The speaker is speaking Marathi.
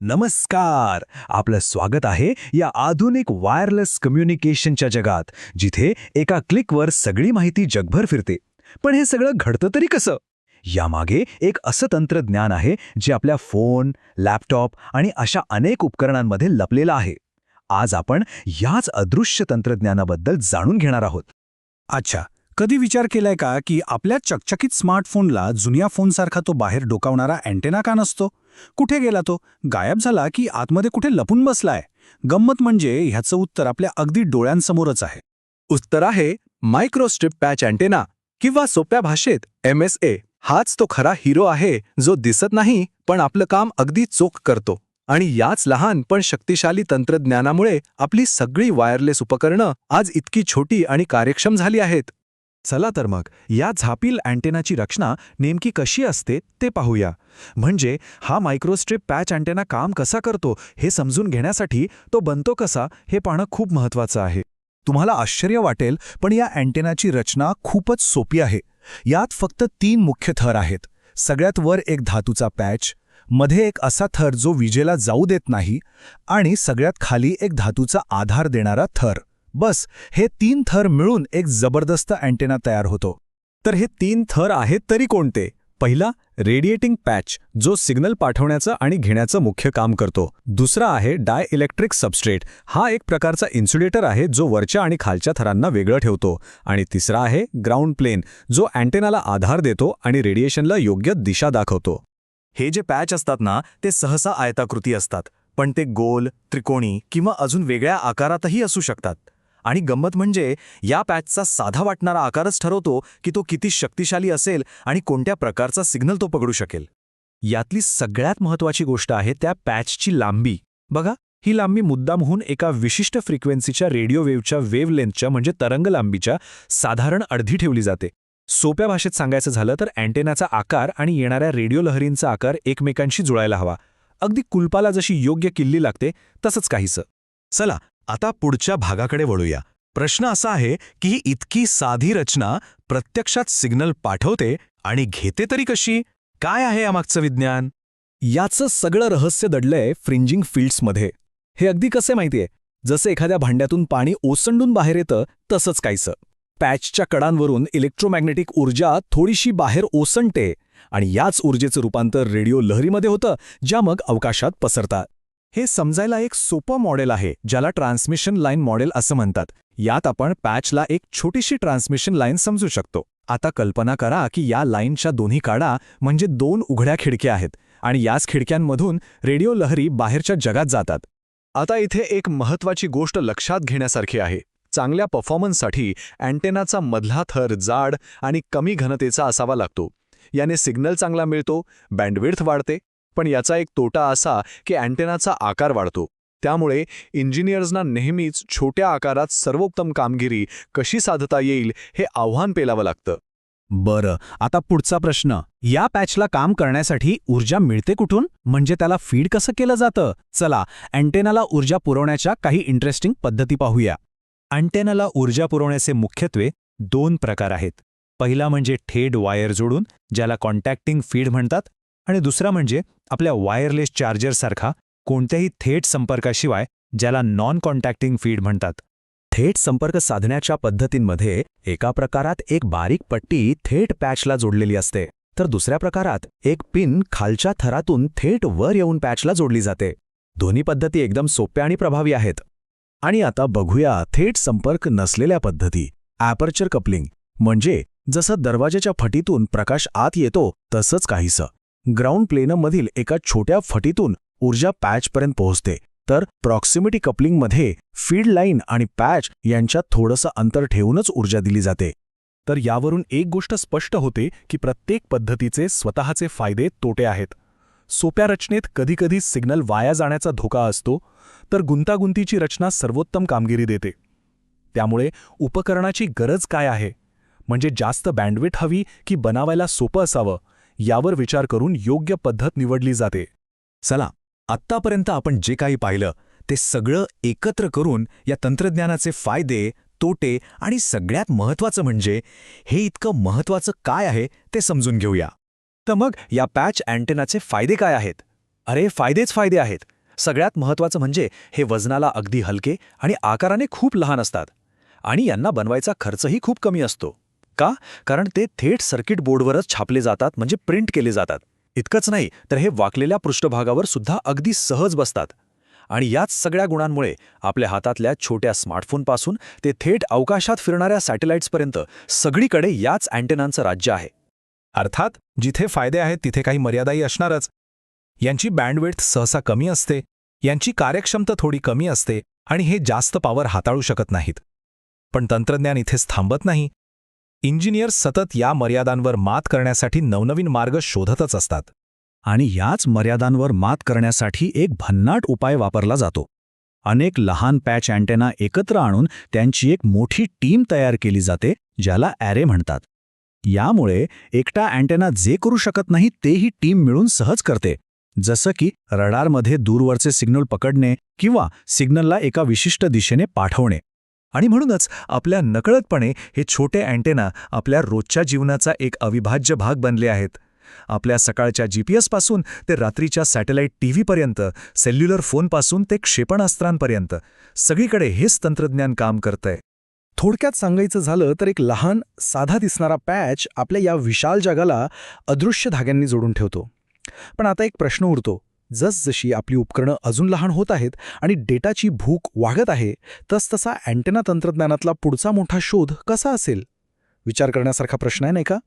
नमस्कार. आपलं स्वागत आहे या आधुनिक वायरलेस कम्युनिकेशनच्या जगात, जिथे एका क्लिकवर सगळी माहिती जगभर फिरते. पण हे सगळं घडतं तरी कसं? यामागे एक असं तंत्रज्ञान आहे जे आपल्या फोन, लॅपटॉप आणि अशा अनेक उपकरणांमध्ये लपलेलं आहे. आज आपण याच अदृश्य तंत्रज्ञानाबद्दल जाणून घेणार आहोत. अच्छा, कधी विचार केलाय का की आपल्या चकचकीत स्मार्टफोनला जुन्या फोनसारखा तो बाहेर डोकावणारा अँटेना का नसतो? कुठे गेला तो? गायब झाला की आतमध्ये कुठे लपून बसलाय? गंमत म्हणजे ह्याचं उत्तर आपल्या अगदी डोळ्यांसमोरच आहे. उत्तर आहे मायक्रोस्ट्रिप पॅच अँटेना किंवा सोप्या भाषेत MSA. हाच तो खरा हिरो आहे जो दिसत नाही पण आपलं काम अगदी चोख करतो. आणि याच लहान पण शक्तिशाली तंत्रज्ञानामुळे आपली सगळी वायरलेस उपकरणं आज इतकी छोटी आणि कार्यक्षम झाली आहेत. चला तर मग या झापील अँटेनाची रचना नेमकी कशी असते ते पाहूया. म्हणजे हा मायक्रोस्ट्रिप पॅच अँटेना काम कसा करतो हे समजून घेण्यासाठी तो बनतो कसा हे पाहणं खूप महत्त्वाचं आहे. तुम्हाला आश्चर्य वाटेल, पण या अँटेनाची रचना खूपच सोपी आहे. यात फक्त 3 मुख्य थर आहेत. सगळ्यात वर एक धातूचा पॅच, मध्ये एक असा थर जो विजेला जाऊ देत नाही, आणि सगळ्यात खाली एक धातूचा आधार देणारा थर. बस हे 3 थर मिळून एक जबरदस्त अँटेना तयार होतो. तर हे 3 थर आहेत तरी कोणते? पहिला रेडिएटिंग पॅच, जो सिग्नल पाठवण्याचं आणि घेण्याचं मुख्य काम करतो. दुसरा आहे डायइलेक्ट्रिक सबस्ट्रेट. हा एक प्रकारचा इन्सुलेटर आहे जो वरच्या आणि खालच्या थरांना वेगळं ठेवतो. आणि तिसरा आहे ग्राउंड प्लेन, जो अँटेनाला आधार देतो आणि रेडिएशनला योग्य दिशा दाखवतो. हे जे पॅच असतात ना, ते सहसा आयताकृती असतात, पण ते गोल, त्रिकोणी किंवा अजून वेगळ्या आकारातही असू शकतात. आणि गंमत म्हणजे या पॅचचा साधा वाटणारा आकारच ठरवतो की तो किती शक्तिशाली असेल आणि कोणत्या प्रकारचा सिग्नल तो पकडू शकेल. यातली सगळ्यात महत्त्वाची गोष्ट आहे त्या पॅचची लांबी. बघा, ही लांबी मुद्दामहून एका विशिष्ट फ्रिक्वेन्सीच्या रेडिओ वेव्हच्या वेव्हलेंथच्या म्हणजे तरंग लांबीच्या साधारण अर्धी ठेवली जाते. सोप्या भाषेत सांगायचं झालं तर अँटेनाचा आकार आणि येणाऱ्या रेडिओ लहरींचा आकार एकमेकांशी जुळायला हवा. अगदी कुलपाला जशी योग्य किल्ली लागते तसंच काहीसं. चला आता पुढच्या भागाकडे वळूया. प्रश्न असा आहे की ही इतकी साधी रचना प्रत्यक्षात सिग्नल पाठवते आणि घेते तरी कशी? काय आहे यामागचं विज्ञान? याचं सगळं रहस्य दडलंय फ्रिंजिंग फील्ड्समध्ये. हे अगदी कसे माहितीये? जसं एखाद्या भांड्यातून पाणी ओसंडून बाहेर येतं तसंच काहीसं. पॅचच्या कडांवरून इलेक्ट्रोमॅग्नेटिक ऊर्जा थोडीशी बाहेर ओसंडते आणि याच ऊर्जेचं रूपांतर रेडिओ लहरीमध्ये होतं, ज्या मग अवकाशात पसरतात. हे समजायला एक सोपं मॉडेल आहे ज्याला ट्रान्समिशन लाईन मॉडेल असं म्हणतात. यात आपण पॅचला एक छोटीशी ट्रान्समिशन लाईन समजू शकतो. आता कल्पना करा की या लाईनच्या दोन्ही काडा म्हणजे 2 उघड्या खिडक्या आहेत आणि याच खिडक्यांमधून रेडिओ लहरी बाहेरच्या जगात जातात. आता इथे एक महत्त्वाची गोष्ट लक्षात घेण्यासारखी आहे. चांगल्या परफॉर्मन्ससाठी अँटेनाचा मधला थर जाड आणि कमी घनतेचा असावा लागतो. याने सिग्नल चांगला मिळतो, बँडविड्थ वाढते. पण याचा एक तोटा असा की अँटेनाचा आकार वाढतो. त्यामुळे इंजिनियर्सना नेहमीच छोट्या आकारात सर्वोत्तम कामगिरी कशी साधता येईल हे आव्हान पेलावं लागतं. बरं, आता पुढचा प्रश्न. या पॅचला काम करण्यासाठी ऊर्जा मिळते कुठून? म्हणजे त्याला फीड कसं केलं जातं? चला, अँटेनाला ऊर्जा पुरवण्याच्या काही इंटरेस्टिंग पद्धती पाहूया. अँटेनाला ऊर्जा पुरवण्याचे मुख्यत्वे 2 प्रकार आहेत. पहिला म्हणजे थेट वायर जोडून, ज्याला कॉन्टॅक्टिंग फीड म्हणतात, आणि दुसरा म्हणजे आपल्या वायरलेस चार्जरसारखा कोणत्याही थेट संपर्काशिवाय, ज्याला नॉन कॉन्टॅक्टिंग फीड म्हणतात. थेट संपर्क साधण्याच्या पद्धतींमध्ये एका प्रकारात एक बारीक पट्टी थेट पॅचला जोडलेली असते, तर दुसऱ्या प्रकारात एक पिन खालच्या थरातून थेट वर येऊन पॅचला जोडली जाते. दोन्ही पद्धती एकदम सोप्या आणि प्रभावी आहेत. आणि आता बघूया थेट संपर्क नसलेल्या पद्धती. ॲपर्चर कपलिंग म्हणजे जसं दरवाजाच्या फटीतून प्रकाश आत येतो तसंच काहीसं. ग्राउंड प्लेनमधील एका छोट्या फटीतून ऊर्जा पॅचपर्यंत पोहोचते. तर प्रॉक्सिमिटी कपलिंगमध्ये फील्ड लाईन आणि पॅच यांच्यात थोडंसं अंतर ठेवूनच ऊर्जा दिली जाते. तर यावरून एक गोष्ट स्पष्ट होते की प्रत्येक पद्धतीचे स्वतःचे फायदे तोटे आहेत. सोप्या रचनेत कधीकधी सिग्नल वाया जाण्याचा धोका असतो, तर गुंतागुंतीची रचना सर्वोत्तम कामगिरी देते. त्यामुळे उपकरणाची गरज काय आहे, म्हणजे जास्त बँडविड्थ हवी की बनावायला सोपं असावं, यावर विचार करून योग्य पद्धत निवडली जाते. चला, आत्तापर्यंत आपण जे काही पाहिलं ते सगळं एकत्र करून या तंत्रज्ञानाचे फायदे, तोटे आणि सगळ्यात महत्त्वाचं म्हणजे हे इतकं महत्त्वाचं काय आहे ते समजून घेऊया. तर मग या पॅच अँटेनाचे फायदे काय आहेत? अरे फायदेच फायदे आहेत. सगळ्यात महत्त्वाचं म्हणजे हे वजनाला अगदी हलके आणि आकाराने खूप लहान असतात. आणि यांना बनवायचा खर्चही खूप कमी असतो. का? कारण ते थेट सर्किट बोर्डवरच छापले जातात, म्हणजे प्रिंट केले जातात. इतकंच नाही तर हे वाकलेल्या पृष्ठभागावर सुद्धा अगदी सहज बसतात. आणि याच सगळ्या गुणांमुळे आपल्या हातातल्या छोट्या स्मार्टफोनपासून ते थेट अवकाशात फिरणाऱ्या सॅटेलाइट्सपर्यंत सगळीकडे याच अँटेनांचं राज्य आहे. अर्थात जिथे फायदे आहेत तिथे काही मर्यादाही असणारच. यांची बँडविड्थ सहसा कमी असते, यांची कार्यक्षमता थोडी कमी असते आणि हे जास्त पॉवर हाताळू शकत नाहीत. पण तंत्रज्ञान इथेच थांबत नाही. इंजिनियर्स सतत या मर्यादांवर मात करण्यासाठी नवनवीन मार्ग शोधतच असतात. आणि याच मर्यादांवर मात करण्यासाठी एक भन्नाट उपाय वापरला जातो. अनेक लहान पॅच अँटेना एकत्र आणून त्यांची एक मोठी टीम तयार केली जाते, ज्याला ॲरे म्हणतात. यामुळे एकटा अँटेना जे करू शकत नाही तेही टीम मिळून सहज करते. जसं की रडारमध्ये दूरवरचे सिग्नल पकडणे किंवा सिग्नलला एका विशिष्ट दिशेने पाठवणे. आणि म्हणूनच आपल्या नकळतपणे हे छोटे अँटेना आपल्या रोजच्या जीवनाचा एक अविभाज्य भाग बनले आहेत. आपल्या सकाळच्या GPS पासून ते रात्रीच्या सॅटेलाइट टीव्हीपर्यंत, सेल्युलर फोनपासून ते क्षेपणास्त्रांपर्यंत सगळीकडे हेच तंत्रज्ञान काम करतंय. थोडक्यात सांगायचं झालं तर एक लहान, साधा दिसणारा पॅच आपल्या या विशाल जगाला अदृश्य धाग्यांनी जोडून ठेवतो. पण आता एक प्रश्न उरतो. जसजशी आपली उपकरणं अजून लहान होत आहेत आणि डेटाची भूक वाढत आहे, तसतसा अँटेना तंत्रज्ञानातला पुढचा मोठा शोध कसा असेल? विचार करण्यासारखा प्रश्न आहे, नाही का?